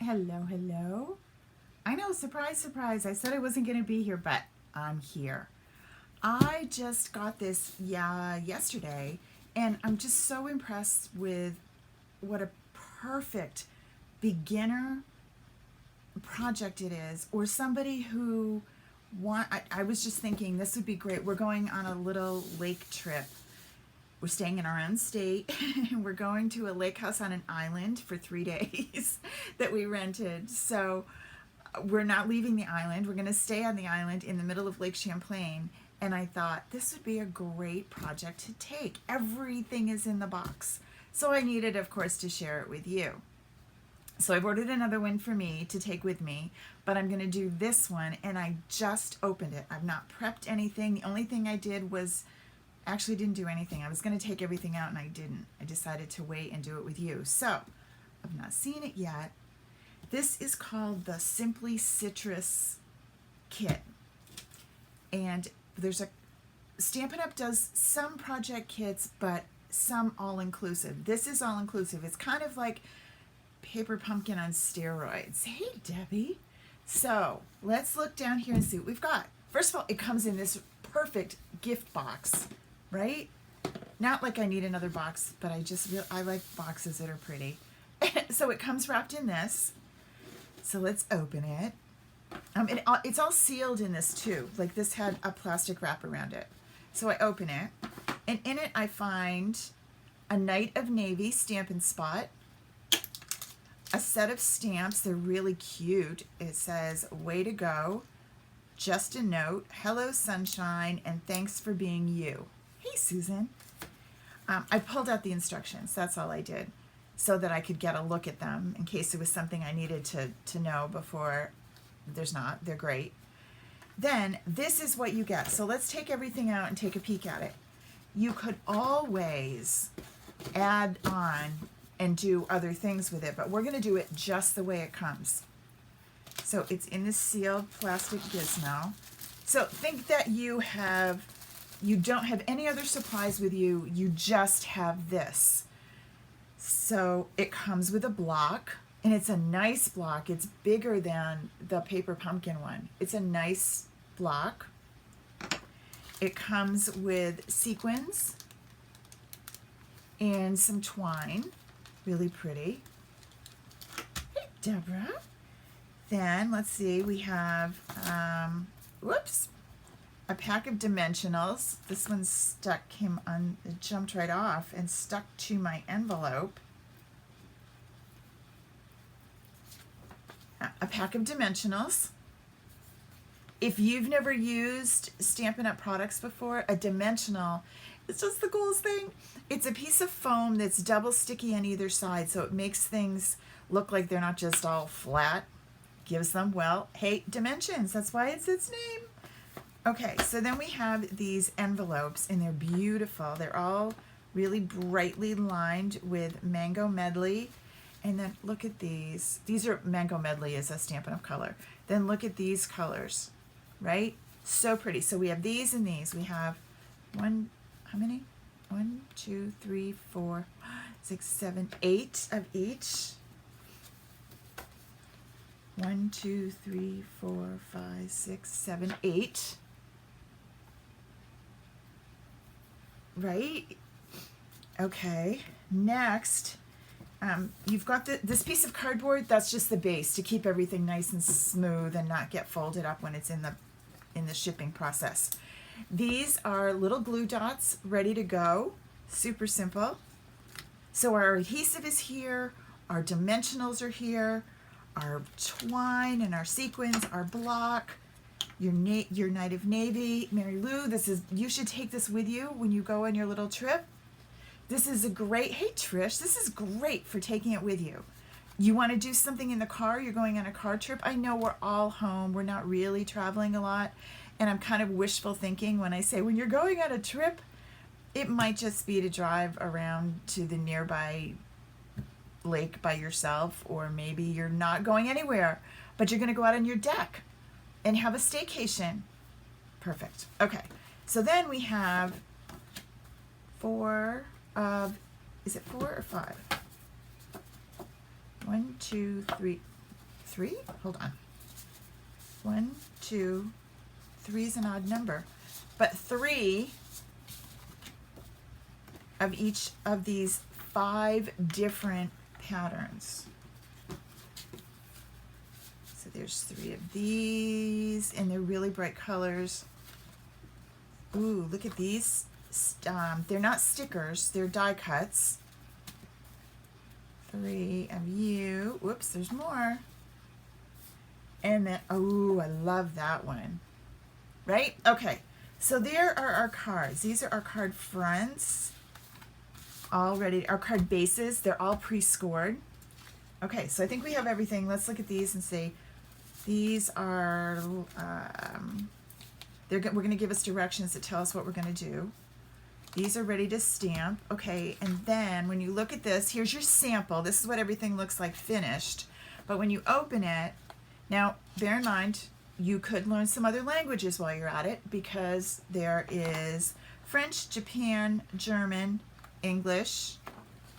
Hello, hello. I know, surprise, surprise. I said I wasn't going to be here, but I'm here. I just got this yesterday, and I'm just so impressed with what a perfect beginner project it is, or somebody who I was just thinking this would be great. We're going on a little lake trip. We're staying in our own state. We're going to a lake house on an island for 3 days that we rented. So we're not leaving the island. We're going to stay on the island in the middle of Lake Champlain. And I thought this would be a great project to take. Everything is in the box. So I needed, of course, to share it with you. So I've ordered another one for me to take with me, but I'm going to do this one, and I just opened it. I've not prepped anything. The only thing I did was actually didn't do anything. I was going to take everything out, and I didn't. I decided to wait and do it with you. So I've not seen it yet. This is called the Simply Citrus Kit, and there's a Stampin' Up! Does some project kits, but some all-inclusive. This is all-inclusive. It's kind of like Paper Pumpkin on steroids. Hey, Debbie. So let's look down here and see what we've got. First of all, it comes in this perfect gift box, right? Not like I need another box, but I like boxes that are pretty. So it comes wrapped in this. So let's open it. It's all sealed in this too. Like this had a plastic wrap around it. So I open it, and in it I find a Night of Navy Stampin' Spot, a set of stamps. They're really cute. It says, "Way to go, just a note, hello sunshine, and thanks for being you." Hey, Susan. I pulled out the instructions. That's all I did, so that I could get a look at them in case there was something I needed to know before. There's not. They're great. Then this is what you get. So let's take everything out and take a peek at it. You could always add on and do other things with it, but we're going to do it just the way it comes. So it's in this sealed plastic gizmo. So think that you don't have any other supplies with you, you just have this. So it comes with a block, and it's a nice block. It's bigger than the Paper Pumpkin one. It's a nice block. It comes with sequins and some twine. Really pretty. Hey, Deborah. Then, let's see, we have, a pack of dimensionals. This one it jumped right off and stuck to my envelope. A pack of dimensionals. If you've never used Stampin' Up! Products before, a dimensional, it's just the coolest thing. It's a piece of foam that's double sticky on either side, so it makes things look like they're not just all flat. Gives them, well, hey, dimensions. That's why it's its name. Okay, so then we have these envelopes, and they're beautiful. They're all really brightly lined with Mango Medley. And then look at these. These are Mango Medley is a Stampin' Up! Color. Then look at these colors, right? So pretty. So we have these and these. We have how many? 1, 2, 3, 4, 6, 7, 8 of each. 1, 2, 3, 4, 5, 6, 7, 8. Right? Okay. Next, you've got this piece of cardboard. That's just the base to keep everything nice and smooth and not get folded up when it's in the shipping process. These are little glue dots ready to go. Super simple. So our adhesive is here. Our dimensionals are here. Our twine and our sequins, our block, your Night of Navy. Mary Lou, you should take this with you when you go on your little trip. This is hey Trish, this is great for taking it with you. You want to do something in the car, you're going on a car trip. I know we're all home, we're not really traveling a lot, and I'm kind of wishful thinking when I say when you're going on a trip, it might just be to drive around to the nearby lake by yourself, or maybe you're not going anywhere, but you're going to go out on your deck and have a staycation. Perfect. Okay, so then we have is it 4 or 5? 1, 2, 3. 3? Hold on. 1, 2, 3 is an odd number. But 3 of each of these 5 different patterns. So there's 3 of these, and they're really bright colors. Ooh, look at these. They're not stickers, they're die cuts. 3 of you. Whoops, there's more. And then, oh, I love that one. Right? Okay, so there are our cards. These are our card fronts. All ready. Our card bases, they're all pre-scored. Okay, so I think we have everything. Let's look at these and see. These are, we're going to give us directions that tell us what we're going to do. These are ready to stamp. Okay, and then when you look at this, here's your sample. This is what everything looks like finished. But when you open it, now bear in mind, you could learn some other languages while you're at it, because there is French, Japan, German, English.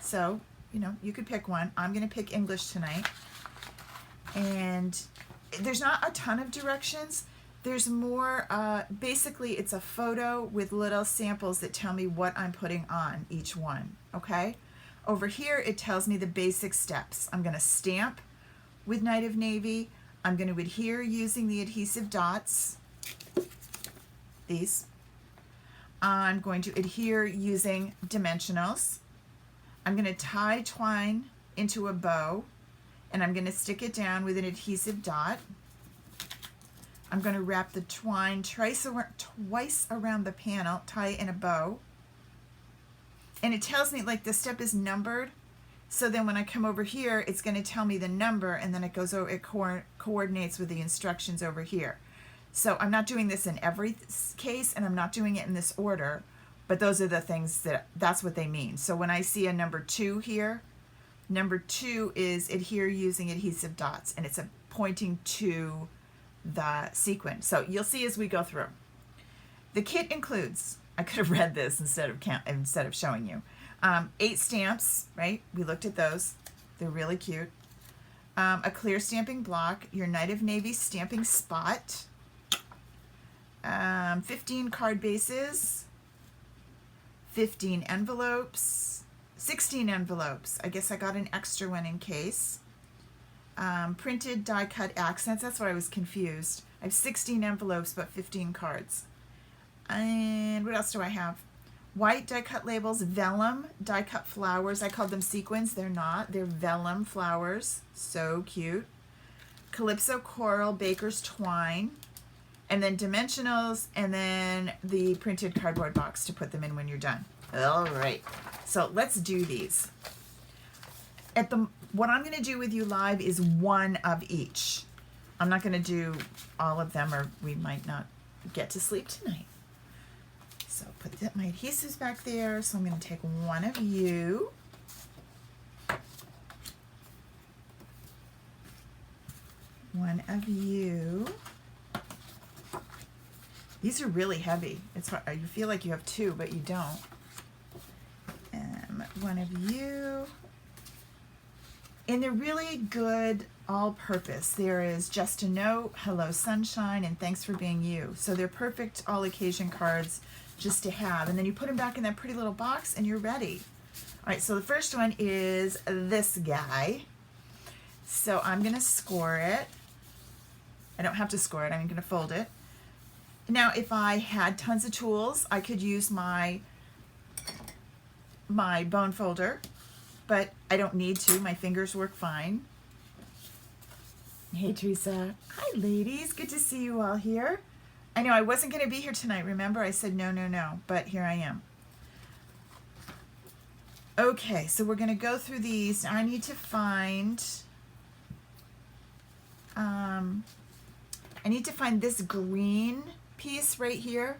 So, you know, you could pick one. I'm going to pick English tonight. And there's not a ton of directions. There's more, basically it's a photo with little samples that tell me what I'm putting on each one, okay? Over here it tells me the basic steps. I'm going to stamp with Night of Navy. I'm going to adhere using the adhesive dots, these. I'm going to adhere using dimensionals. I'm going to tie twine into a bow, and I'm going to stick it down with an adhesive dot. I'm going to wrap the twine twice around the panel, tie it in a bow. And it tells me, like, the step is numbered. So then when I come over here, it's going to tell me the number, and then it goes over, it coordinates with the instructions over here. So I'm not doing this in every case, and I'm not doing it in this order, but those are the things that's what they mean. So when I see a number 2 here, number 2 is adhere using adhesive dots, and it's pointing to the sequin. So you'll see as we go through. The kit includes, I could have read this instead of showing you, 8 stamps, right? We looked at those. They're really cute. A clear stamping block, your Night of Navy stamping spot, 15 card bases, 15 envelopes, 16 envelopes. I guess I got an extra one in case. Printed die cut accents. That's why I was confused. I have 16 envelopes but 15 cards. And what else do I have? White die cut labels, vellum die cut flowers. I called them sequins. They're not. They're vellum flowers. So cute. Calypso coral, baker's twine. And then dimensionals, and then the printed cardboard box to put them in when you're done. All right. So let's do these. What I'm going to do with you live is one of each. I'm not going to do all of them, or we might not get to sleep tonight. So put my adhesives back there. So I'm going to take one of you. One of you. These are really heavy. It's hard. You feel like you have 2, but you don't. One of you. And they're really good all-purpose. There is just a note, hello sunshine, and thanks for being you. So they're perfect all-occasion cards just to have. And then you put them back in that pretty little box and you're ready. All right, so the first one is this guy. So I'm going to score it. I don't have to score it. I'm going to fold it. Now, if I had tons of tools, I could use my bone folder, but I don't need to. My fingers work fine. Hey, Teresa. Hi, ladies. Good to see you all here. I know I wasn't going to be here tonight. Remember, I said no, but here I am. Okay, so we're going to go through these. I need to find this green piece right here,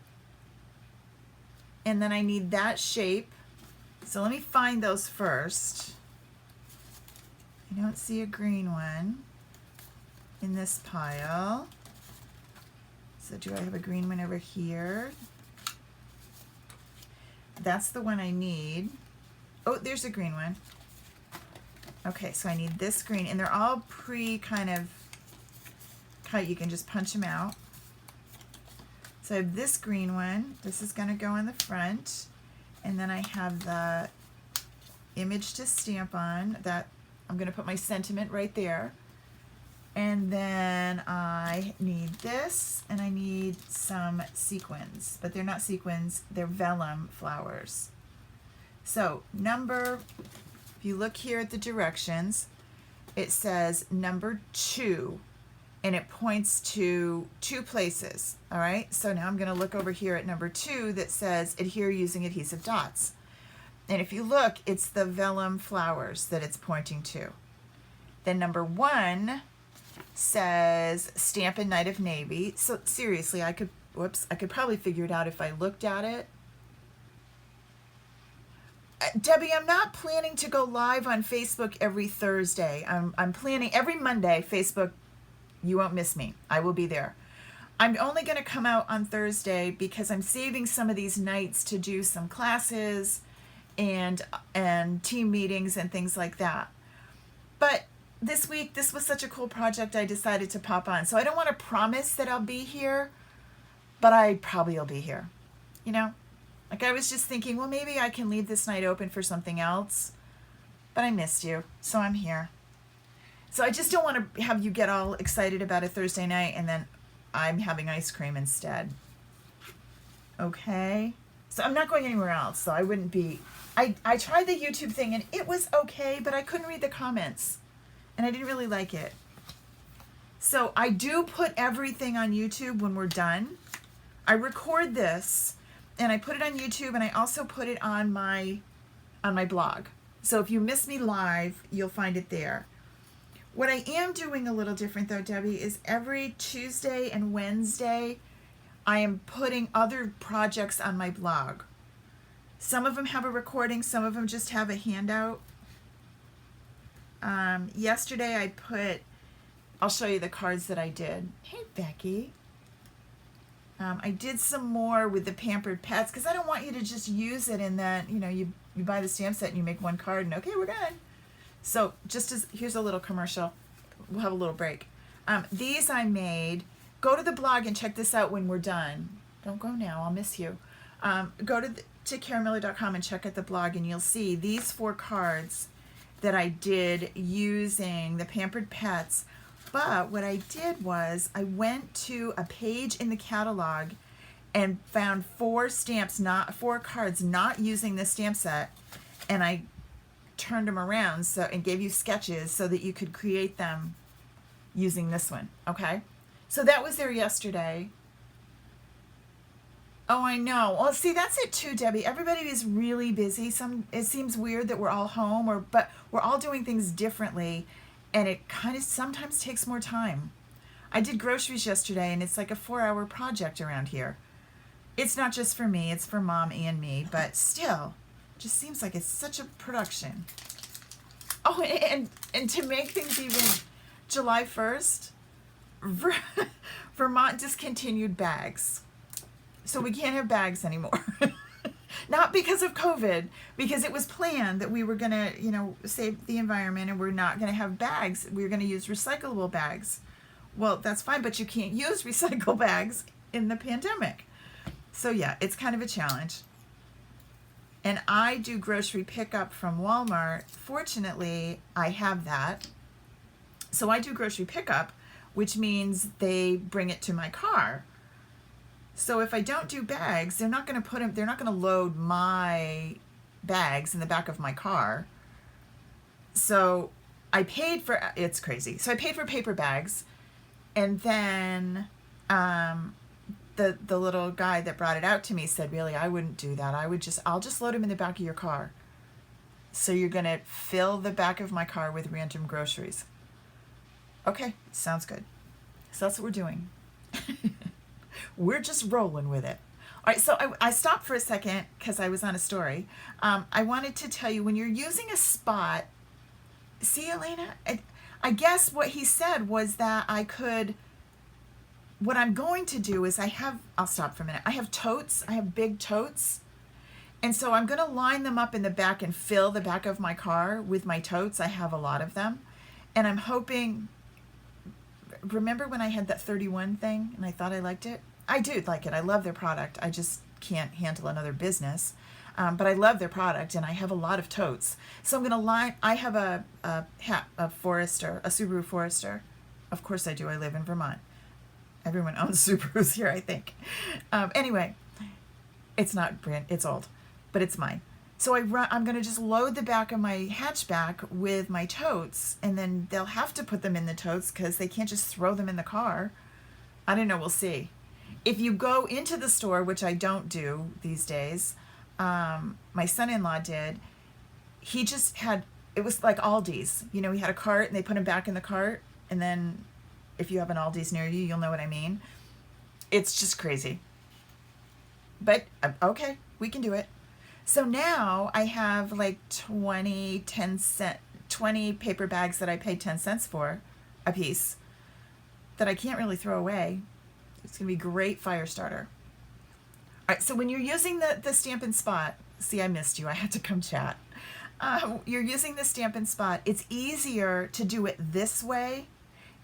and then I need that shape. So let me find those first. I don't see a green one in this pile. So do I have a green one over here? That's the one I need. Oh, there's a green one. Okay, so I need this green, and they're all kind of kite, you can just punch them out. So I have this green one. This is going to go on the front. And then I have the image to stamp on. That I'm going to put my sentiment right there. And then I need this, and I need some sequins. But they're not sequins, they're vellum flowers. So if you look here at the directions, it says number 2. And it points to 2 places, all right? So now I'm going to look over here at number 2 that says adhere using adhesive dots. And if you look, it's the vellum flowers that it's pointing to. Then number 1 says stamp in Night of Navy. So seriously, I could probably figure it out if I looked at it. Debbie, I'm not planning to go live on Facebook every Thursday. I'm planning every Monday, Facebook. You won't miss me. I will be there. I'm only going to come out on Thursday because I'm saving some of these nights to do some classes and team meetings and things like that. But this week, this was such a cool project, I decided to pop on. So I don't want to promise that I'll be here, but I probably will be here. You know, like I was just thinking, well, maybe I can leave this night open for something else, but I missed you, so I'm here. So I just don't want to have you get all excited about a Thursday night and then I'm having ice cream instead. Okay? So I'm not going anywhere else, so I wouldn't be... I tried the YouTube thing and it was okay, but I couldn't read the comments. And I didn't really like it. So I do put everything on YouTube when we're done. I record this and I put it on YouTube, and I also put it on my blog. So if you miss me live, you'll find it there. What I am doing a little different though, Debbie, is every Tuesday and Wednesday, I am putting other projects on my blog. Some of them have a recording, some of them just have a handout. Yesterday I'll show you the cards that I did. Hey, Becky. I did some more with the Pampered Pets because I don't want you to just use it in that, you know, you buy the stamp set and you make one card and okay, we're done. So here's a little commercial. We'll have a little break. These I made. Go to the blog and check this out when we're done. Don't go now, I'll miss you. Go to karamiller.com and check out the blog, and you'll see these 4 cards that I did using the Pampered Pets. But what I did was I went to a page in the catalog and found 4 cards not using the stamp set, and I turned them around and gave you sketches so that you could create them using this one. Okay, so that was there yesterday. Oh, I know. Well, see, that's it too, Debbie. Everybody is really busy. It seems weird that we're all home, but we're all doing things differently, and it kind of sometimes takes more time. I did groceries yesterday, and it's like a 4-hour project around here. It's not just for me, it's for Mom and me, but still, it just seems like it's such a production. Oh, and to make things even, July 1st, Vermont discontinued bags. So we can't have bags anymore. Not because of COVID, because it was planned that we were going to, you know, save the environment and we're not going to have bags. We're going to use recyclable bags. Well, that's fine, but you can't use recycle bags in the pandemic. So yeah, it's kind of a challenge. And I do grocery pickup from Walmart. Fortunately, I have that. So I do grocery pickup, which means they bring it to my car. So if I don't do bags, they're not going to load my bags in the back of my car. So I paid for, it's crazy. So I paid for paper bags, and then the little guy that brought it out to me said, really, I wouldn't do that. I'll just load them in the back of your car. So you're going to fill the back of my car with random groceries. Okay, sounds good. So that's what we're doing. We're just rolling with it. All right, so I stopped for a second because I was on a story. I wanted to tell you, when you're using a spot, see, Elena, I guess what he said was that what I'm going to do is I'll stop for a minute. I have totes, I have big totes. And so I'm going to line them up in the back and fill the back of my car with my totes. I have a lot of them. And I'm hoping, remember when I had that 31 thing and I thought I liked it? I do like it. I love their product. I just can't handle another business. But I love their product, and I have a lot of totes. So I'm going to line, I have a Forester, a Subaru Forester. Of course I do. I live in Vermont. Everyone owns Subarus here, I think. Anyway, it's not brand, it's old, but it's mine. So I'm going to just load the back of my hatchback with my totes, and then they'll have to put them in the totes because they can't just throw them in the car. I don't know. We'll see. If you go into the store, which I don't do these days, my son-in-law did, he just had, it was like Aldi's. You know, he had a cart and they put him back in the cart. And then if you have an Aldi's near you, you'll know what I mean. It's just crazy. But okay, we can do it. So now I have like 20 paper bags that I paid 10 cents for a piece that I can't really throw away. It's going to be a great fire starter. All right, so when you're using the Stampin' Spot, see, I missed you. I had to come chat. You're using the Stampin' Spot. It's easier to do it this way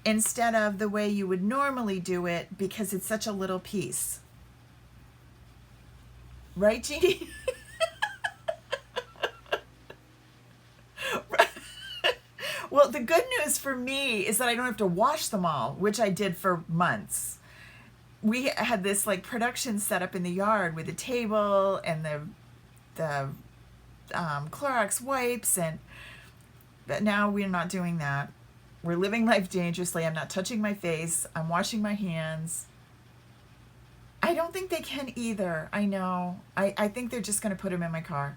instead of the way you would normally do it because it's such a little piece. Right, Jeannie? Well, the good news for me is that I don't have to wash them all, which I did for months. We had this like production set up in the yard with a table and the Clorox wipes, but now we're not doing that. We're living life dangerously. I'm not touching my face. I'm washing my hands. I don't think they can either. I know. I think they're just going to put them in my car.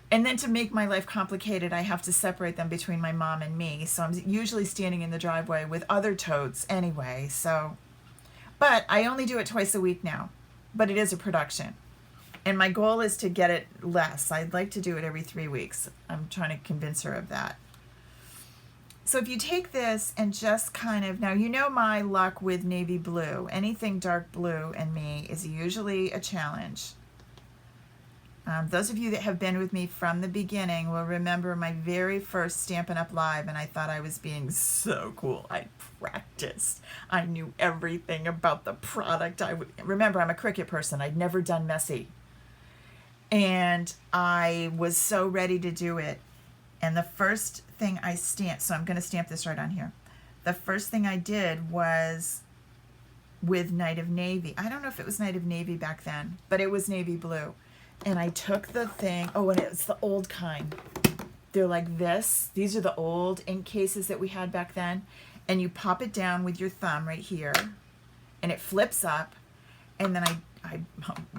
And then to make my life complicated, I have to separate them between my mom and me. So I'm usually standing in the driveway with other totes anyway. But I only do it twice a week now. But it is a production. And my goal is to get it less. I'd like to do it every 3 weeks. I'm trying to convince her of that. So if you take this and just kind of, now you know my luck with navy blue. Anything dark blue and me is usually a challenge. Those of you that have been with me from the beginning will remember my very first Stampin' Up! Live, and I thought I was being so cool. I practiced. I knew everything about the product. Remember, I'm a Cricut person. I'd never done messy. And I was so ready to do it. And the first thing I stamped, so I'm going to stamp this right on here. The first thing I did was with Night of Navy. I don't know if it was Night of Navy back then, but it was navy blue. And I took the thing, oh, and it's the old kind. They're like this. These are the old ink cases that we had back then. And you pop it down with your thumb right here, and it flips up. And then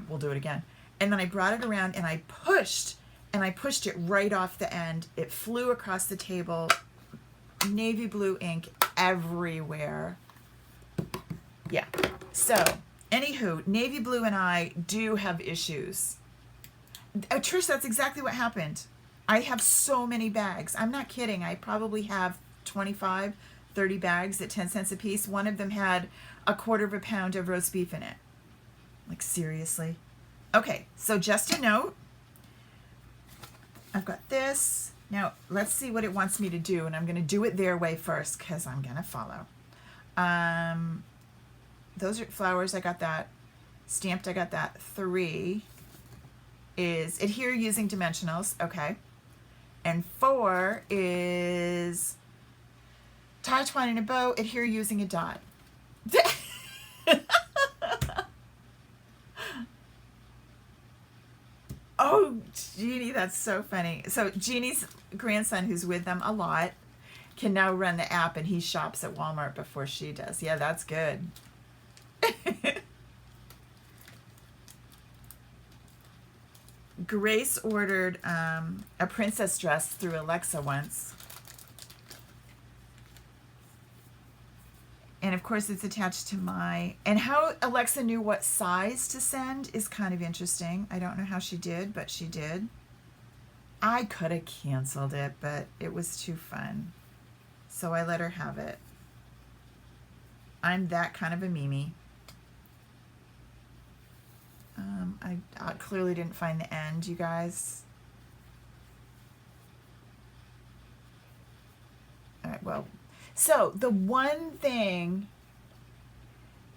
we'll do it again. And then I brought it around and I pushed it right off the end. It flew across the table, navy blue ink everywhere. Yeah. So, anywho, navy blue and I do have issues. Trish, that's exactly what happened. I have so many bags. I'm not kidding. I probably have 25, 30 bags at 10 cents a piece. One of them had 1/4 pound of roast beef in it. Like, seriously? Okay, so just a note. I've got this. Now, let's see what it wants me to do, and I'm going to do it their way first because I'm going to follow. Those are flowers. I got that. Stamped, I got that. 3 is adhere using dimensionals. Okay. And 4 is tie, twine, and a bow, adhere using a dot. Oh, Jeannie, that's so funny. So Jeannie's grandson, who's with them a lot, can now run the app, and he shops at Walmart before she does. Yeah, that's good. Grace ordered a princess dress through Alexa once. And of course it's attached to and how Alexa knew what size to send is kind of interesting. I don't know how she did, but she did. I could have canceled it, but it was too fun. So I let her have it. I'm that kind of a Mimi. I clearly didn't find the end, you guys. All right, well, So the one thing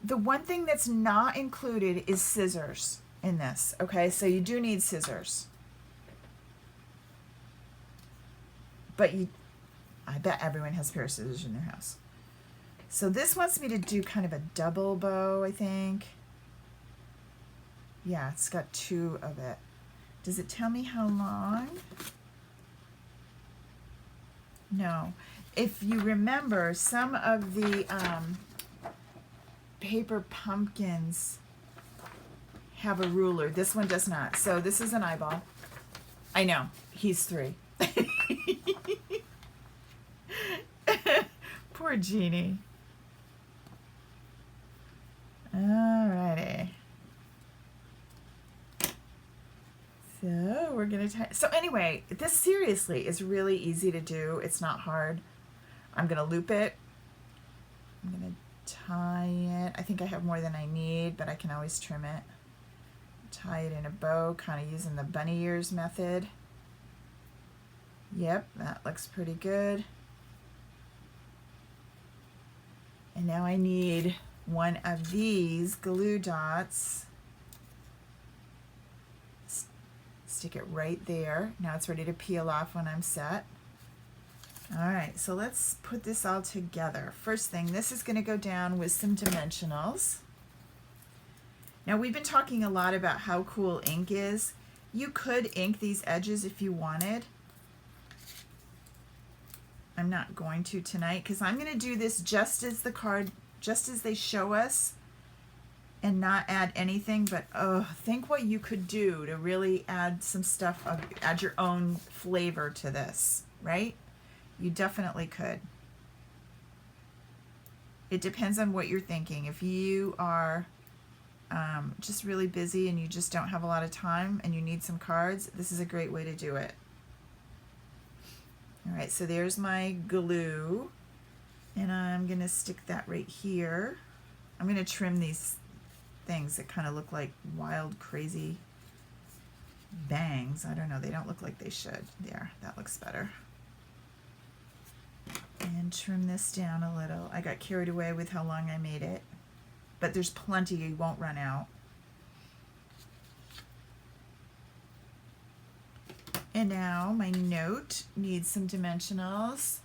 that's not included is scissors in this, okay? So you do need scissors. But I bet everyone has a pair of scissors in their house. So this wants me to do kind of a double bow, I think. Yeah, it's got 2 of it. Does it tell me how long? No. If you remember, some of the paper pumpkins have a ruler. This one does not. So this is an eyeball. I know. He's 3. Poor Jeannie. Alrighty. So we're gonna tie. So anyway, this seriously is really easy to do. It's not hard. I'm gonna loop it. I'm gonna tie it. I think I have more than I need, but I can always trim it. Tie it in a bow, kind of using the bunny ears method. Yep, that looks pretty good. And now I need one of these glue dots. Stick it right there. Now it's ready to peel off when I'm set. All right, so let's put this all together. First thing, this is going to go down with some dimensionals. Now we've been talking a lot about how cool ink is. You could ink these edges if you wanted. I'm not going to tonight because I'm going to do this just as the card, just as they show us, and not add anything. But think what you could do to really add some stuff, add your own flavor to this, right? You definitely could. It depends on what you're thinking. If you are just really busy and you just don't have a lot of time and you need some cards, this is a great way to do it. All right, so there's my glue, and I'm gonna stick that right here. I'm gonna trim these things that kind of look like wild, crazy bangs. I don't know, they don't look like they should. There, that looks better. And trim this down a little. I got carried away with how long I made it, but there's plenty, you won't run out. And now my note needs some dimensionals.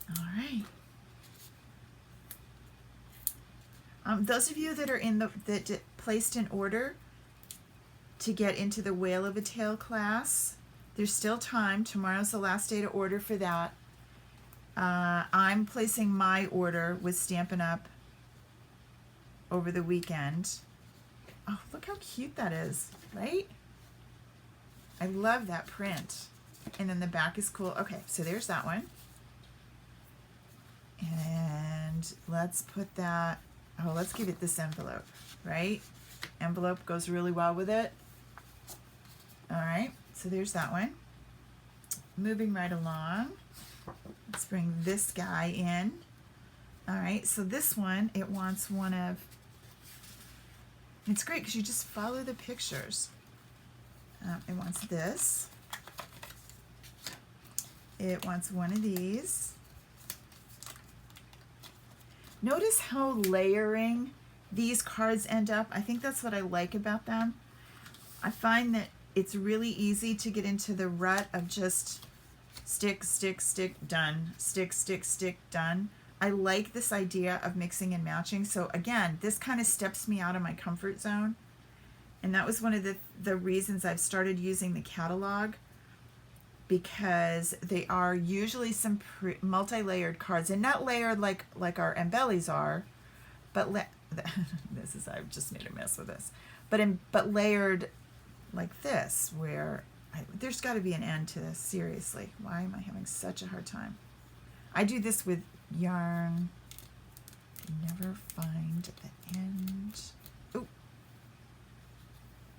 All right. Those of you that are in that placed an order to get into the Whale of a Tale class, there's still time. Tomorrow's the last day to order for that. I'm placing my order with Stampin' Up! Over the weekend. Oh, look how cute that is, right? I love that print. And then the back is cool. Okay, so there's that one. And let's put that, let's give it this envelope, right? Envelope goes really well with it. All right, so there's that one. Moving right along. Let's bring this guy in. All right, so this one, it wants one of, it's great because you just follow the pictures. It wants this. It wants one of these. Notice how layering these cards end up. I think that's what I like about them. I find that it's really easy to get into the rut of just stick, stick, stick, done. Stick, stick, stick, done. I like this idea of mixing and matching. So again, this kind of steps me out of my comfort zone. And that was one of the reasons I've started using the catalog, because they are usually some multi-layered cards, and not layered like our embellies are, but I've just made a mess with this, but layered like this, where there's got to be an end to this. Seriously, why am I having such a hard time? I do this with yarn, never find the end. Oh,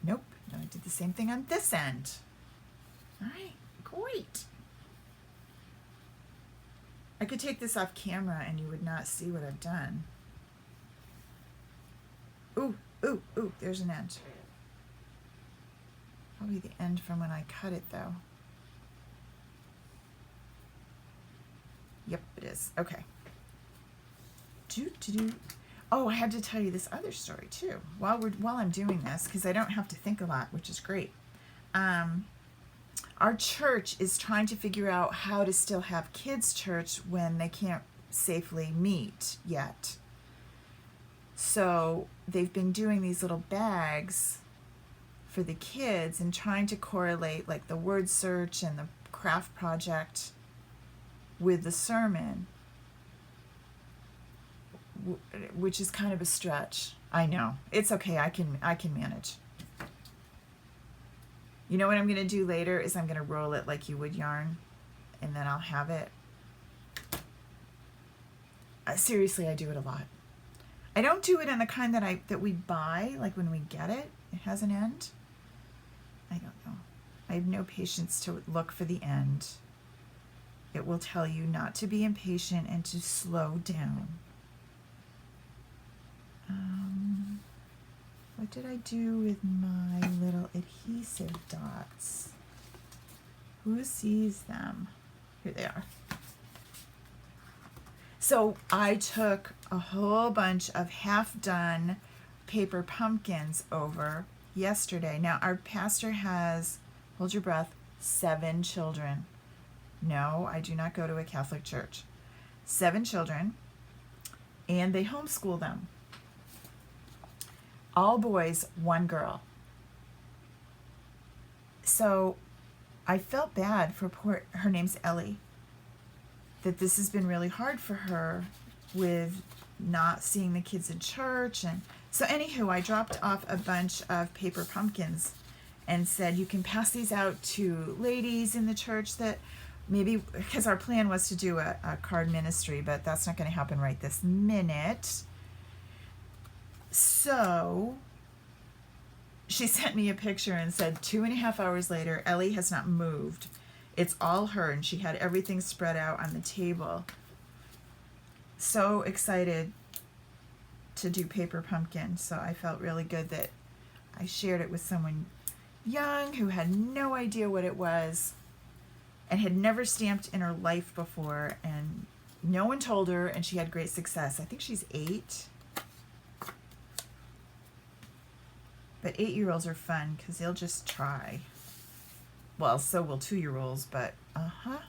nope. No, I did the same thing on this end. All right, great. I could take this off camera and you would not see what I've done. Ooh, ooh, ooh, there's an end. Probably the end from when I cut it, though. Yep, it is. Okay. Oh, I had to tell you this other story too. While I'm doing this, because I don't have to think a lot, which is great. Our church is trying to figure out how to still have kids' church when they can't safely meet yet. So they've been doing these little bags for the kids and trying to correlate like the word search and the craft project with the sermon, which is kind of a stretch. I know. It's okay. I can manage. You know what I'm going to do later is I'm going to roll it like you would yarn, and then I'll have it. Seriously, I do it a lot. I don't do it in the kind that we buy, like when we get it. It has an end. I don't know. I have no patience to look for the end. It will tell you not to be impatient and to slow down. What did I do with my little adhesive dots? Who sees them? Here they are. So I took a whole bunch of half-done paper pumpkins over yesterday. Now, our pastor has, hold your breath, 7 children. No, I do not go to a Catholic church. 7 children, and they homeschool them. All boys, 1 girl. So I felt bad for her name's Ellie, that this has been really hard for her with not seeing the kids in church. And so anywho, I dropped off a bunch of paper pumpkins and said, you can pass these out to ladies in the church that maybe, because our plan was to do a card ministry, but that's not going to happen right this minute. So she sent me a picture and said 2.5 hours later, Ellie has not moved. It's all her, and she had everything spread out on the table. So excited to do paper pumpkin. So I felt really good that I shared it with someone young who had no idea what it was and had never stamped in her life before, and no one told her, and she had great success. I think she's 8. But 8-year-olds are fun because they'll just try. Well, so will 2-year-olds, but all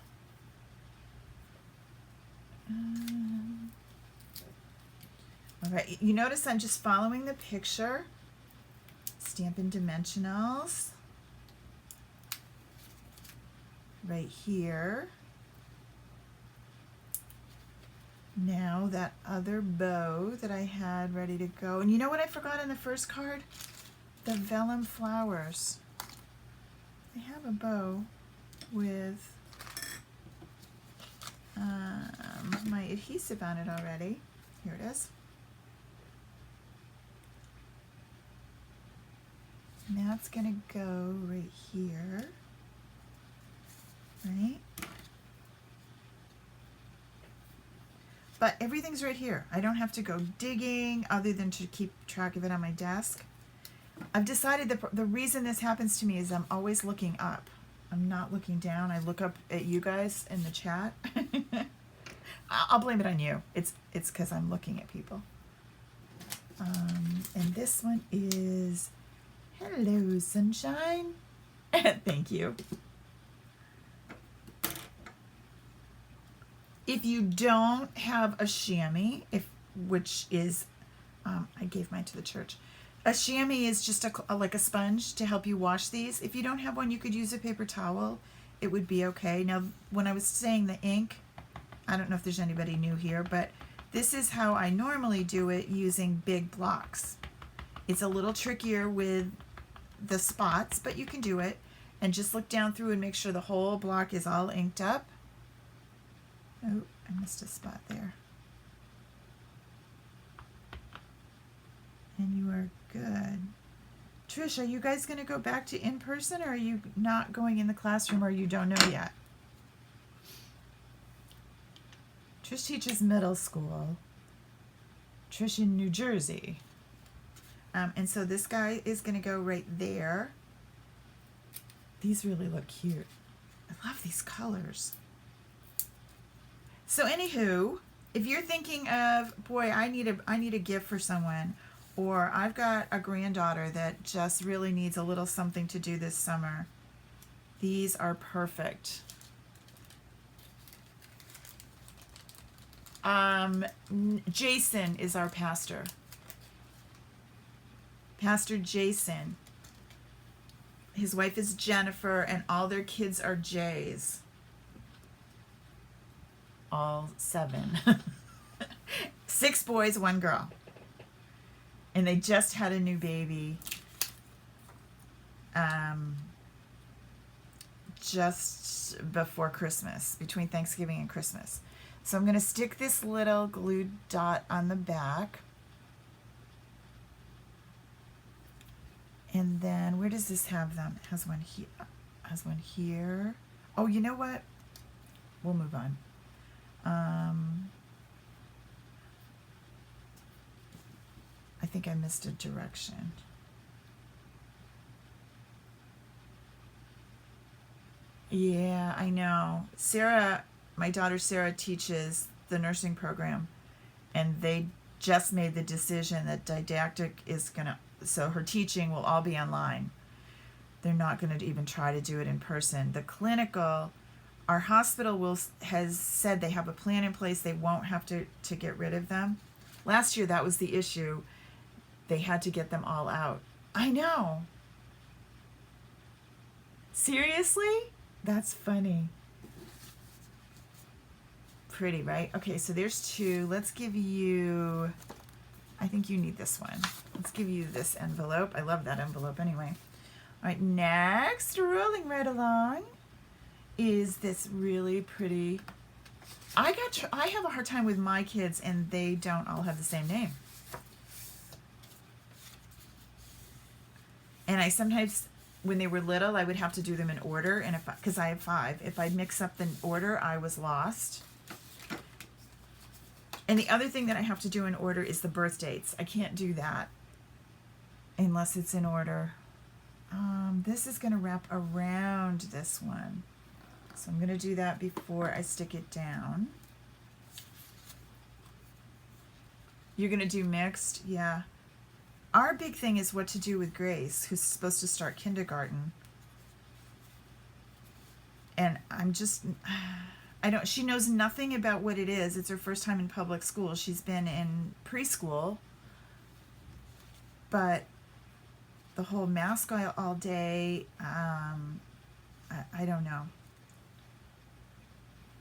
right, you notice I'm just following the picture. Stampin' dimensionals. Right here. Now that other bow that I had ready to go. And you know what I forgot on the first card? The vellum flowers. I have a bow with my adhesive on it already. Here it is. And that's going to go right here. Right? But everything's right here. I don't have to go digging other than to keep track of it on my desk. I've decided that the reason this happens to me is I'm always looking up. I'm not looking down. I look up at you guys in the chat. I'll blame it on you. It's because I'm looking at people. And this one is, hello, sunshine. Thank you. If you don't have a chamois, which is, I gave mine to the church. A chamois is just like a sponge to help you wash these. If you don't have one, you could use a paper towel. It would be okay. Now, when I was saying the ink, I don't know if there's anybody new here, but this is how I normally do it using big blocks. It's a little trickier with the spots, but you can do it. And just look down through and make sure the whole block is all inked up. Oh, I missed a spot there. And you are good. Trish, are you guys going to go back to in-person, or are you not going in the classroom, or you don't know yet? Trish teaches middle school. Trish in New Jersey. And so this guy is going to go right there. These really look cute. I love these colors. So anywho, if you're thinking of, boy, I need a gift for someone, or I've got a granddaughter that just really needs a little something to do this summer, these are perfect. Jason is our pastor. Pastor Jason. His wife is Jennifer, and all their kids are Jays. All 7. 6 boys, 1 girl. And they just had a new baby. Just before Christmas, between Thanksgiving and Christmas. So I'm going to stick this little glue dot on the back. And then where does this have them? It has one here. Has one here. Oh, you know what? We'll move on. I think I missed a direction. Yeah, I know. Sarah, my daughter Sarah, teaches the nursing program, and they just made the decision that didactic is gonna, so her teaching will all be online. They're not going to even try to do it in person. The clinical, our hospital has said they have a plan in place. They won't have to get rid of them. Last year, that was the issue. They had to get them all out. I know. Seriously? That's funny. Pretty, right? Okay, so there's 2. Let's give you, I think you need this one. Let's give you this envelope. I love that envelope anyway. All right, next, rolling right along, is this really pretty. I have a hard time with my kids, and they don't all have the same name. And I sometimes, when they were little, I would have to do them in order, and because I have 5, if I mix up the order, I was lost. And the other thing that I have to do in order is the birth dates. I can't do that unless it's in order. This is going to wrap around this one. So I'm going to do that before I stick it down. You're going to do mixed? Yeah. Our big thing is what to do with Grace, who's supposed to start kindergarten. And I'm just, she knows nothing about what it is. It's her first time in public school. She's been in preschool, but the whole mask all day, I don't know.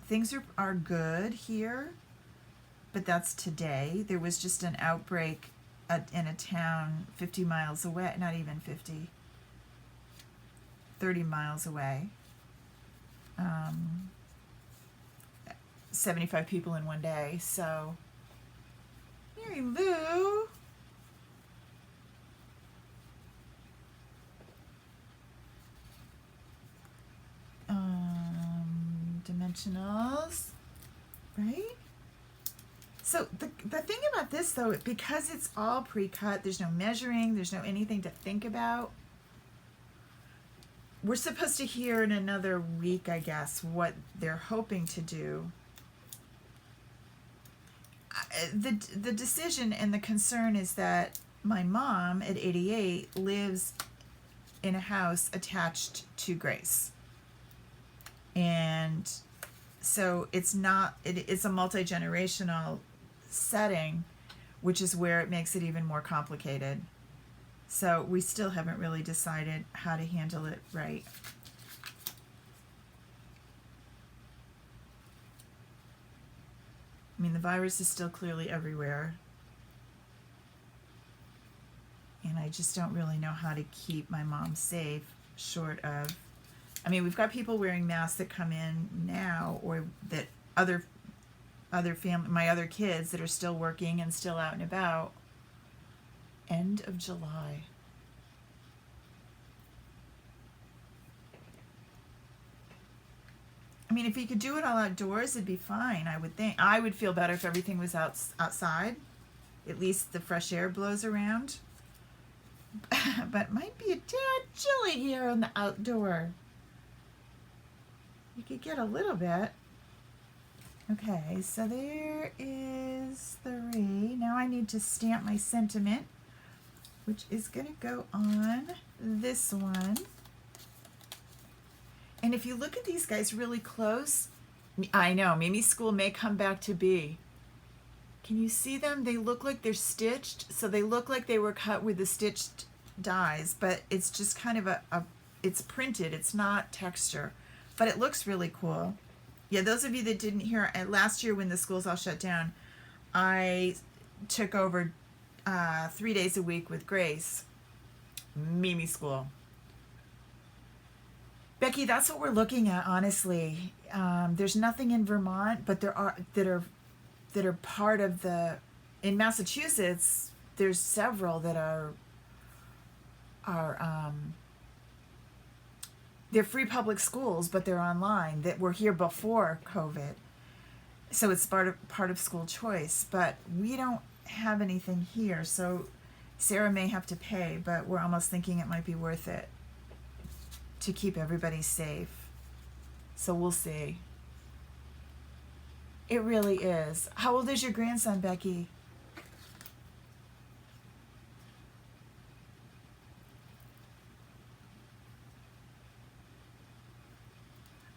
Things are good here, but that's today. There was just an outbreak in a town 50 miles away, not even 50, 30 miles away. 75 people in one day, so Mary Lou. Dimensionals, right? So the thing about this, though, because it's all pre-cut, there's no measuring, there's no anything to think about. We're supposed to hear in another week, I guess, what they're hoping to do. The decision and the concern is that my mom at 88 lives in a house attached to Grace. And so it's a multi-generational setting, which is where it makes it even more complicated. So we still haven't really decided how to handle it right. I mean, the virus is still clearly everywhere. And I just don't really know how to keep my mom safe, short of, I mean, we've got people wearing masks that come in now, or that other family, my other kids that are still working and still out and about. End of July. I mean, if you could do it all outdoors, it'd be fine, I would think. I would feel better if everything was outside. At least the fresh air blows around. But it might be a tad chilly here on the outdoor. You could get a little bit. Okay, so there is 3. Now I need to stamp my sentiment, which is going to go on this one. And if you look at these guys really close, I know, Mimi's school may come back to be. Can you see them? They look like they're stitched, so they look like they were cut with the stitched dies, but it's just kind of it's printed, it's not texture, but it looks really cool. Yeah, those of you that didn't hear, last year when the schools all shut down, I took over 3 days a week with Grace, Mimi School. Becky, that's what we're looking at, honestly. There's nothing in Vermont, but there are that are part of the, in Massachusetts, there's several that are they're free public schools, but they're online, that were here before COVID. So it's part of school choice, but we don't have anything here. So Sarah may have to pay, but we're almost thinking it might be worth it to keep everybody safe. So we'll see. It really is. How old is your grandson, Becky?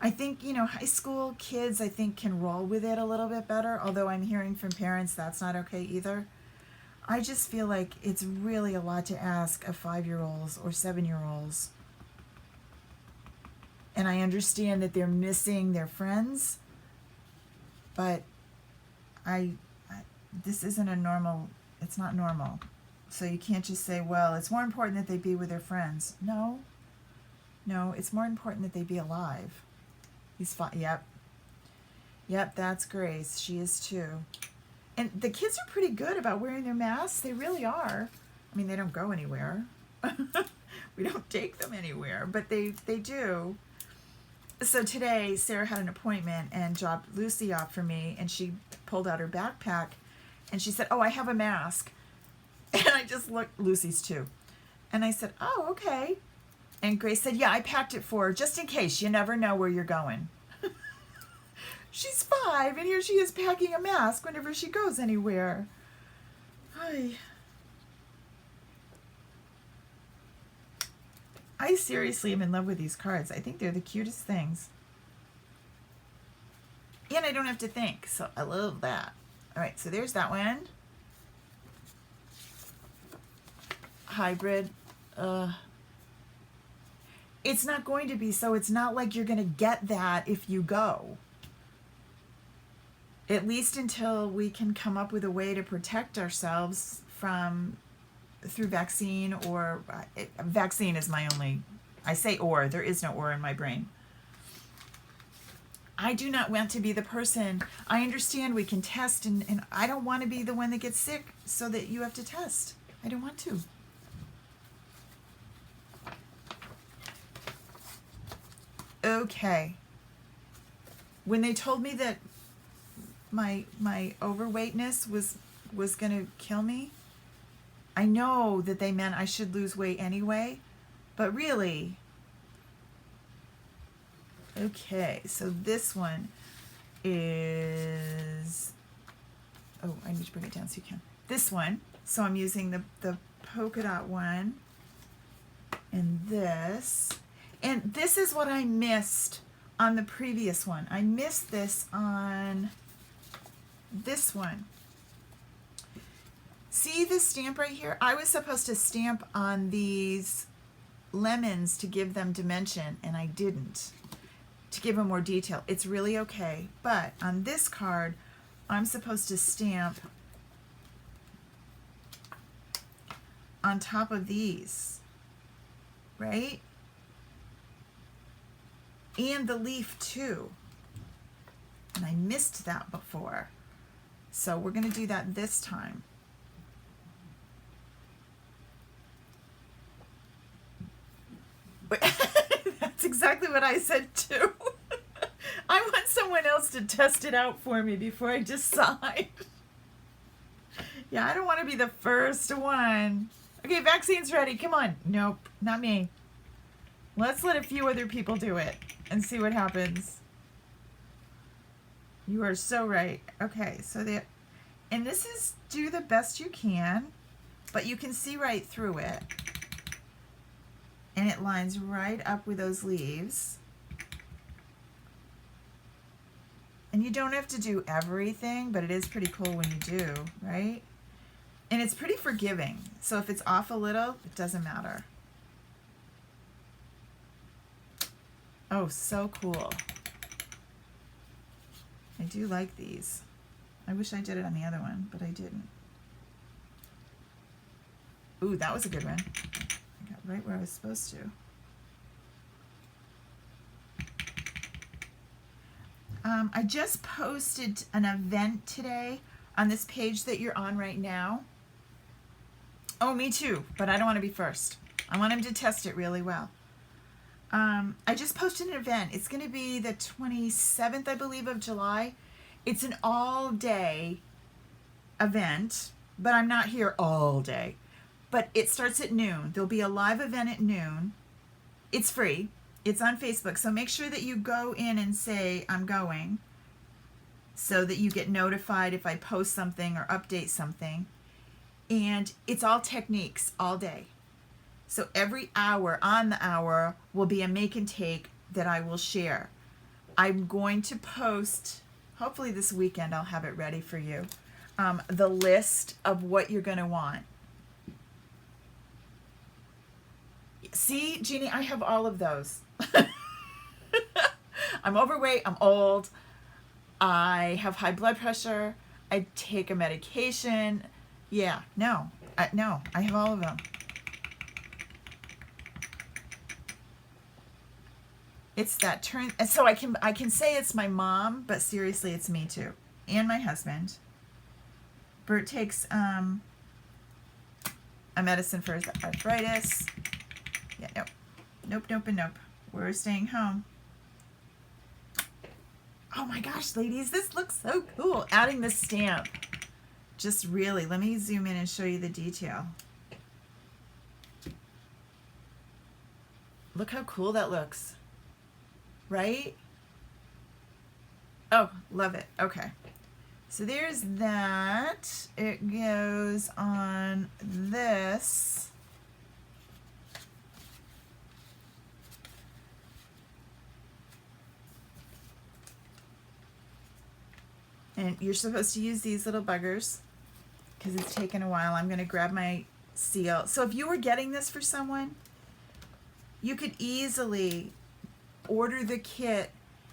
I think, high school kids, I think, can roll with it a little bit better, although I'm hearing from parents that's not okay either. I just feel like it's really a lot to ask of 5-year-olds or 7-year-olds. And I understand that they're missing their friends, but this isn't it's not normal. So you can't just say, well, it's more important that they be with their friends. No, it's more important that they be alive. He's fine. Yep, that's Grace. She is too. And the kids are pretty good about wearing their masks. They really are. I mean, they don't go anywhere. We don't take them anywhere, but they do. So today, Sarah had an appointment and dropped Lucy off for me, and she pulled out her backpack, and she said, oh, I have a mask. And I just looked, Lucy's too. And I said, oh, okay. And Grace said, yeah, I packed it for her, just in case. You never know where you're going. She's 5, and here she is packing a mask whenever she goes anywhere. I seriously am in love with these cards. I think they're the cutest things. And I don't have to think, so I love that. All right, so there's that one. Hybrid. It's not going to be, so it's not like you're going to get that if you go. At least until we can come up with a way to protect ourselves through vaccine, or vaccine is my only, I say or, there is no or in my brain. I do not want to be the person, I understand we can test, and I don't want to be the one that gets sick so that you have to test. I don't want to. Okay. When they told me that my overweightness was going to kill me, I know that they meant I should lose weight anyway, but really, okay, so this one is, oh, I need to bring it down so you can. This one, so I'm using the polka dot one, and this is what I missed on the previous one. I missed this on this one. See this stamp right here? I was supposed to stamp on these lemons to give them dimension, and I didn't, to give them more detail. It's really okay, but on this card, I'm supposed to stamp on top of these, right? And the leaf too. And I missed that before. So we're going to do that this time. That's exactly what I said too. I want someone else to test it out for me before I decide. Yeah, I don't want to be the first one. Okay, vaccine's ready. Come on. Nope, not me. Let's let a few other people do it and see what happens. You are so right. Okay, so and this is do the best you can, but you can see right through it. And it lines right up with those leaves. And you don't have to do everything, but it is pretty cool when you do, right? And it's pretty forgiving. So if it's off a little, it doesn't matter. Oh, so cool. I do like these. I wish I did it on the other one, but I didn't. Ooh, that was a good one. I got right where I was supposed to. I just posted an event today on this page that you're on right now. Oh, me too, but I don't want to be first. I want him to test it really well. I just posted an event. It's going to be the 27th, I believe, of July. It's an all-day event, but I'm not here all day. But it starts at noon. There'll be a live event at noon. It's free. It's on Facebook, so make sure that you go in and say, I'm going, so that you get notified if I post something or update something. And it's all techniques all day. So every hour, on the hour, will be a make and take that I will share. I'm going to post, hopefully this weekend I'll have it ready for you, the list of what you're going to want. See, Jeannie, I have all of those. I'm overweight, I'm old, I have high blood pressure, I take a medication. Yeah, no, I have all of them. It's that turn, and so I can say it's my mom, but seriously, it's me too, and my husband. Bert takes a medicine for his arthritis. Yeah, nope, and nope. We're staying home. Oh my gosh, ladies, this looks so cool. Adding the stamp. Just really, let me zoom in and show you the detail. Look how cool that looks. Right? Oh, love it. Okay. So there's that. It goes on this. And you're supposed to use these little buggers because it's taken a while. I'm going to grab my seal. So if you were getting this for someone, you could easily order the kit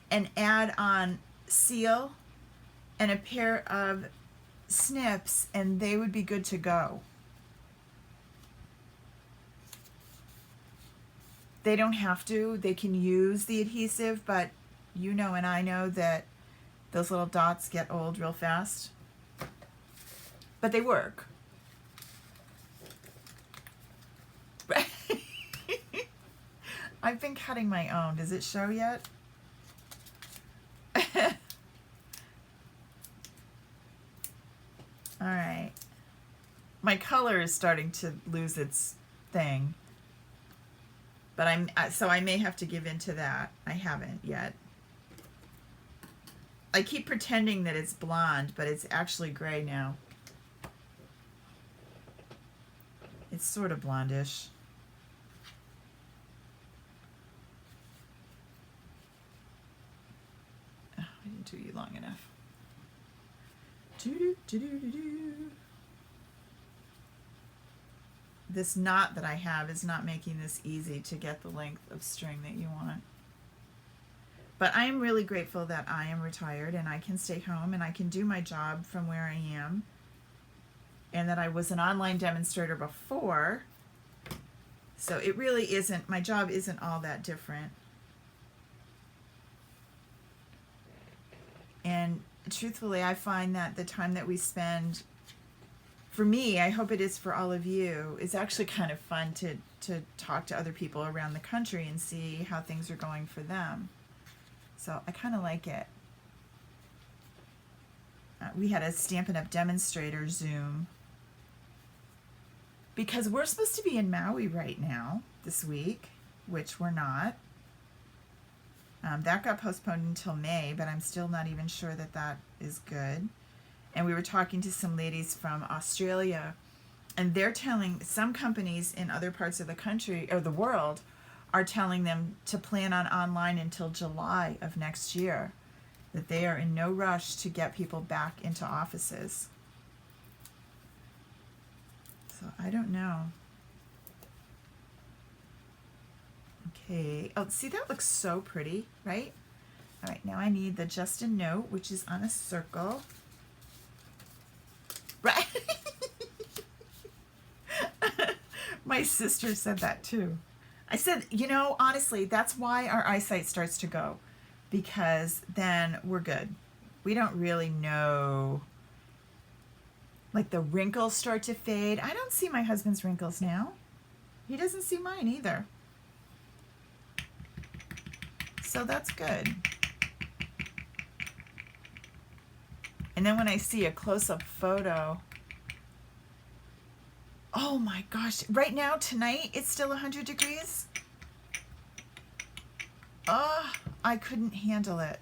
and add on seal and a pair of snips, and they would be good to go. They don't have to. They can use the adhesive, but you know and I know that those little dots get old real fast. But they work. I've been cutting my own. Does it show yet? All right. My color is starting to lose its thing. But so I may have to give in to that. I haven't yet. I keep pretending that it's blonde, but it's actually gray now. It's sort of blondish. Oh, I didn't do you long enough. This knot that I have is not making this easy to get the length of string that you want. But I am really grateful that I am retired and I can stay home and I can do my job from where I am, and that I was an online demonstrator before. So it really isn't, my job isn't all that different. And truthfully, I find that the time that we spend, for me, I hope it is for all of you, is actually kind of fun to talk to other people around the country and see how things are going for them. So I kind of like it. We had a Stampin' Up! Demonstrator Zoom because we're supposed to be in Maui right now this week, which we're not. That got postponed until May, but I'm still not even sure that that is good. And we were talking to some ladies from Australia, and they're telling some companies in other parts of the country or the world are telling them to plan on online until July of next year, that they are in no rush to get people back into offices. So I don't know. Okay. Oh, see, that looks so pretty, right? All right, now I need the just a note, which is on a circle. Right? My sister said that too. I said, you know, honestly, that's why our eyesight starts to go, because then we're good. We don't really know. Like the wrinkles start to fade. I don't see my husband's wrinkles now. He doesn't see mine either. So that's good. And then when I see a close-up photo, oh my gosh, right now, tonight, it's still 100 degrees. Oh, I couldn't handle it.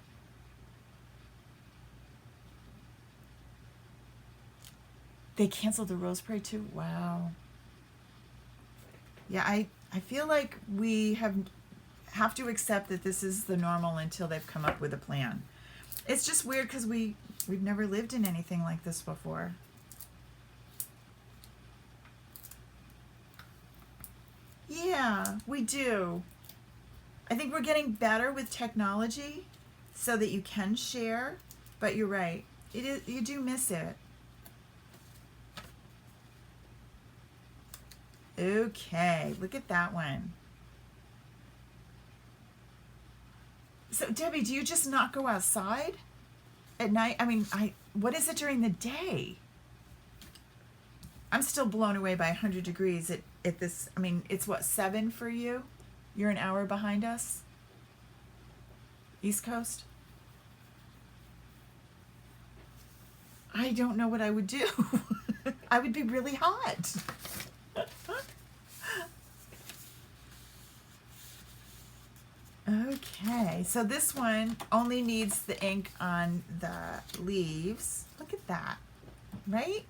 They canceled the Rose Parade too? Wow. Yeah, I feel like we have to accept that this is the normal until they've come up with a plan. It's just weird because we've never lived in anything like this before. Yeah, we do. I think we're getting better with technology so that you can share, but you're right. It is, you do miss it. Okay, look at that one. So Debbie, do you just not go outside at night? I mean, what is it during the day? I'm still blown away by 100 degrees at this. I mean, it's what, 7 for you? You're an hour behind us? East Coast? I don't know what I would do. I would be really hot. Okay, so this one only needs the ink on the leaves. Look at that, right?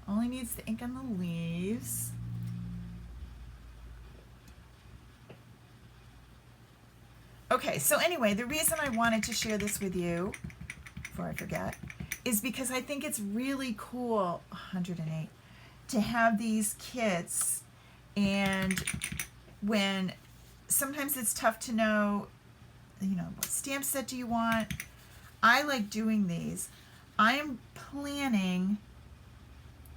Only needs the ink on the leaves. Okay, so anyway, the reason I wanted to share this with you, before I forget, is because I think it's really cool, 108, to have these kits. And when sometimes it's tough to know, you know, what stamp set do you want? I like doing these. I am planning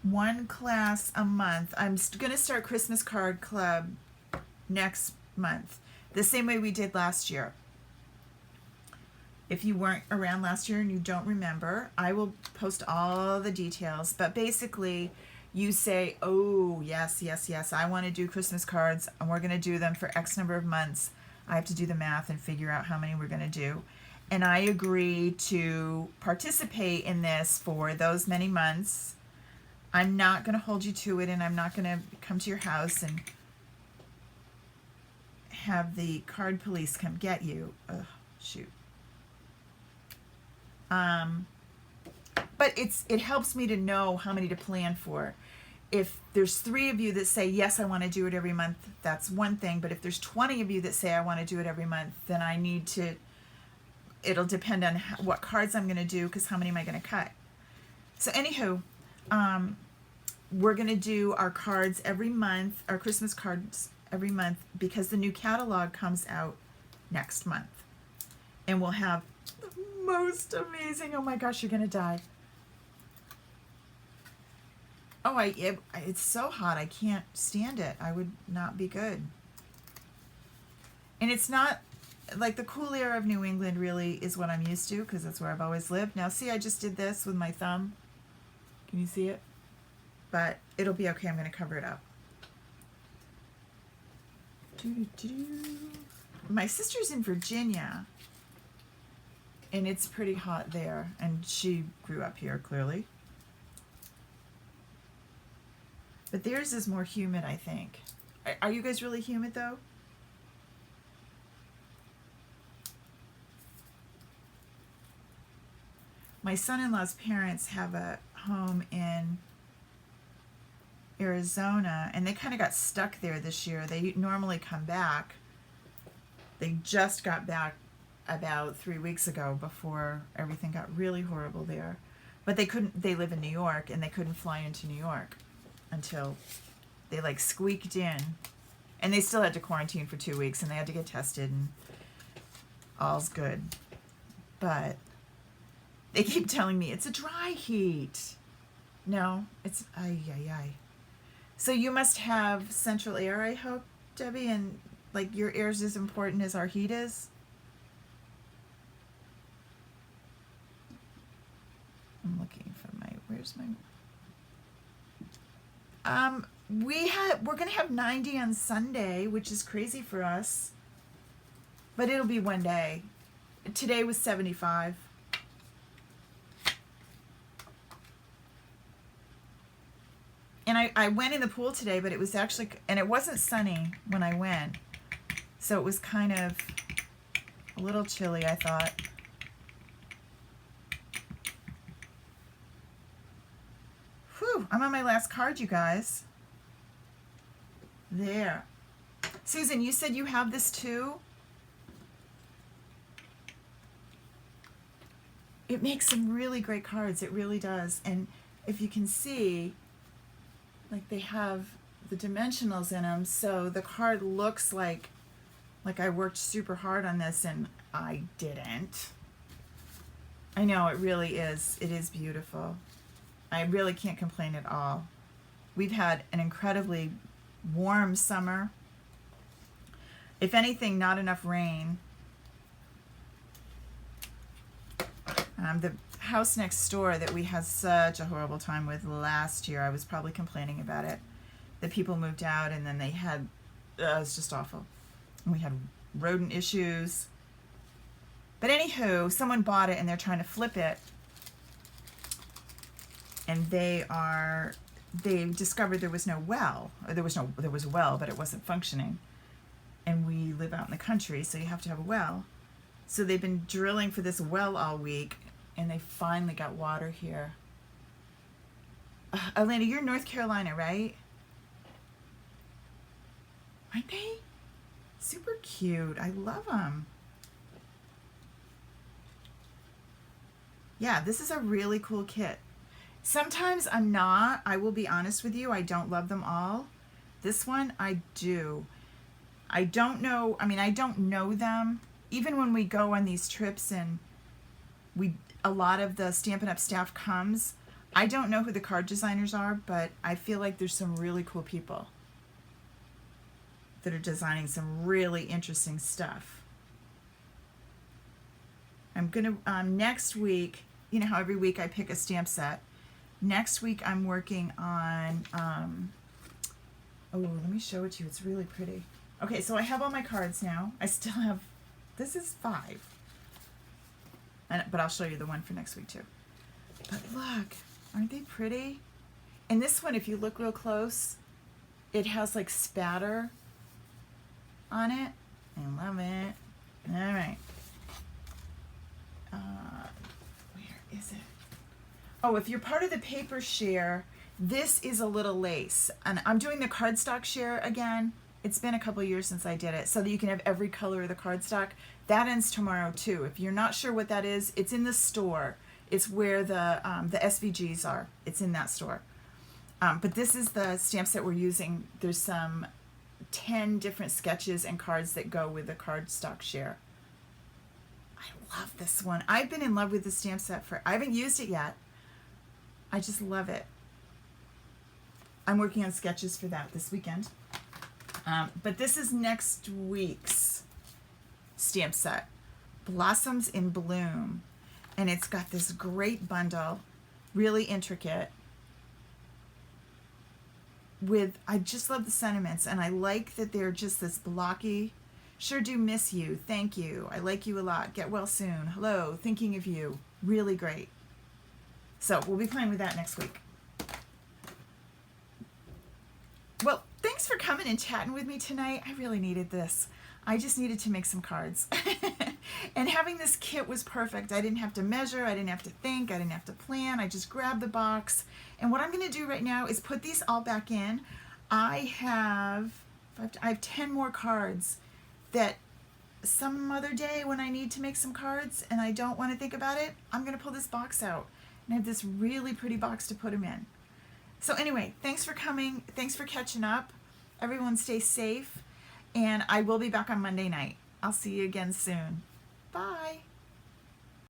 one class a month. I'm going to start Christmas Card Club next month, the same way we did last year. If you weren't around last year and you don't remember, I will post all the details. But basically, you say, oh, yes, yes, yes, I want to do Christmas cards, and we're going to do them for X number of months. I have to do the math and figure out how many we're going to do. And I agree to participate in this for those many months. I'm not going to hold you to it, and I'm not going to come to your house and have the card police come get you. Ugh, shoot. But it helps me to know how many to plan for. If there's 3 of you that say, yes, I want to do it every month, that's one thing. But if there's 20 of you that say, I want to do it every month, then I need to, it'll depend on what cards I'm going to do, because how many am I going to cut? So anywho, we're going to do our cards every month, our Christmas cards every month, because the new catalog comes out next month. And we'll have the most amazing, oh my gosh, you're going to die. Oh, it's so hot, I can't stand it. I would not be good. And it's not, like, the cool air of New England really is what I'm used to, because that's where I've always lived. Now, see, I just did this with my thumb. Can you see it? But it'll be okay. I'm going to cover it up. My sister's in Virginia, and it's pretty hot there, and she grew up here, clearly. But theirs is more humid, I think. Are you guys really humid, though? my son-in-law's parents have a home in Arizona, and they kind of got stuck there this year. They normally come back. They just got back about 3 weeks ago before everything got really horrible there. But they couldn't, they live in New York, and they couldn't fly into New York until they like squeaked in. And they still had to quarantine for 2 weeks, and they had to get tested, and all's good. But they keep telling me it's a dry heat. No, it's ay. So you must have central air, I hope, Debbie, and like your air's as important as our heat is. I'm looking for my, where's my, we're gonna have 90 on Sunday, which is crazy for us, but it'll be one day. Today was 75. And I went in the pool today, but it was actually, and it wasn't sunny when I went. So it was kind of a little chilly, I thought. Whew, I'm on my last card, you guys. There. Susan, you said you have this too? It makes some really great cards. It really does. And if you can see, like they have the dimensionals in them, so the card looks like I worked super hard on this, and I didn't. I know, it really is. It is beautiful. I really can't complain at all. We've had an incredibly warm summer. If anything, not enough rain. The house next door that we had such a horrible time with last year, I was probably complaining about it. The people moved out, and then they had, it was just awful. And we had rodent issues. But anywho, someone bought it, and they're trying to flip it. And they discovered there was no well. Or there was a well, but it wasn't functioning. And we live out in the country, so you have to have a well. So they've been drilling for this well all week, and they finally got water here. Elena, you're in North Carolina, right? Aren't they? Super cute. I love them. Yeah, this is a really cool kit. Sometimes I'm not. I will be honest with you. I don't love them all. This one, I do. I don't know. I mean, I don't know them. Even when we go on these trips and a lot of the Stampin' Up! Staff comes, I don't know who the card designers are, but I feel like there's some really cool people that are designing some really interesting stuff. I'm going to, next week, you know how every week I pick a stamp set. Next week I'm working on, oh, let me show it to you. It's really pretty. Okay, so I have all my cards now. I still have, this is 5. But I'll show you the one for next week too. But look, aren't they pretty? And this one, if you look real close, it has like spatter on it. I love it. All right. Where is it? Oh, if you're part of the paper share, this is a little lace. And I'm doing the cardstock share again. It's been a couple years since I did it, so that you can have every color of the cardstock. That ends tomorrow too. If you're not sure what that is, it's in the store. It's where the SVGs are. It's in that store. But this is the stamp set we're using. There's some 10 different sketches and cards that go with the cardstock share. I love this one. I've been in love with the stamp set I haven't used it yet. I just love it. I'm working on sketches for that this weekend. But this is next week's stamp set, Blossoms in Bloom. And it's got this great bundle, really intricate. I just love the sentiments, and I like that they're just this blocky. Sure do miss you. Thank you. I like you a lot. Get well soon. Hello. Thinking of you. Really great. So we'll be playing with that next week. Well, thanks for coming and chatting with me tonight. I really needed this. I just needed to make some cards. And having this kit was perfect. I didn't have to measure, I didn't have to think, I didn't have to plan. I just grabbed the box. And what I'm going to do right now is put these all back in. I have 10 more cards that some other day when I need to make some cards and I don't want to think about it, I'm going to pull this box out. And I have this really pretty box to put them in. So anyway, thanks for coming. Thanks for catching up. Everyone stay safe. And I will be back on Monday night. I'll see you again soon. Bye.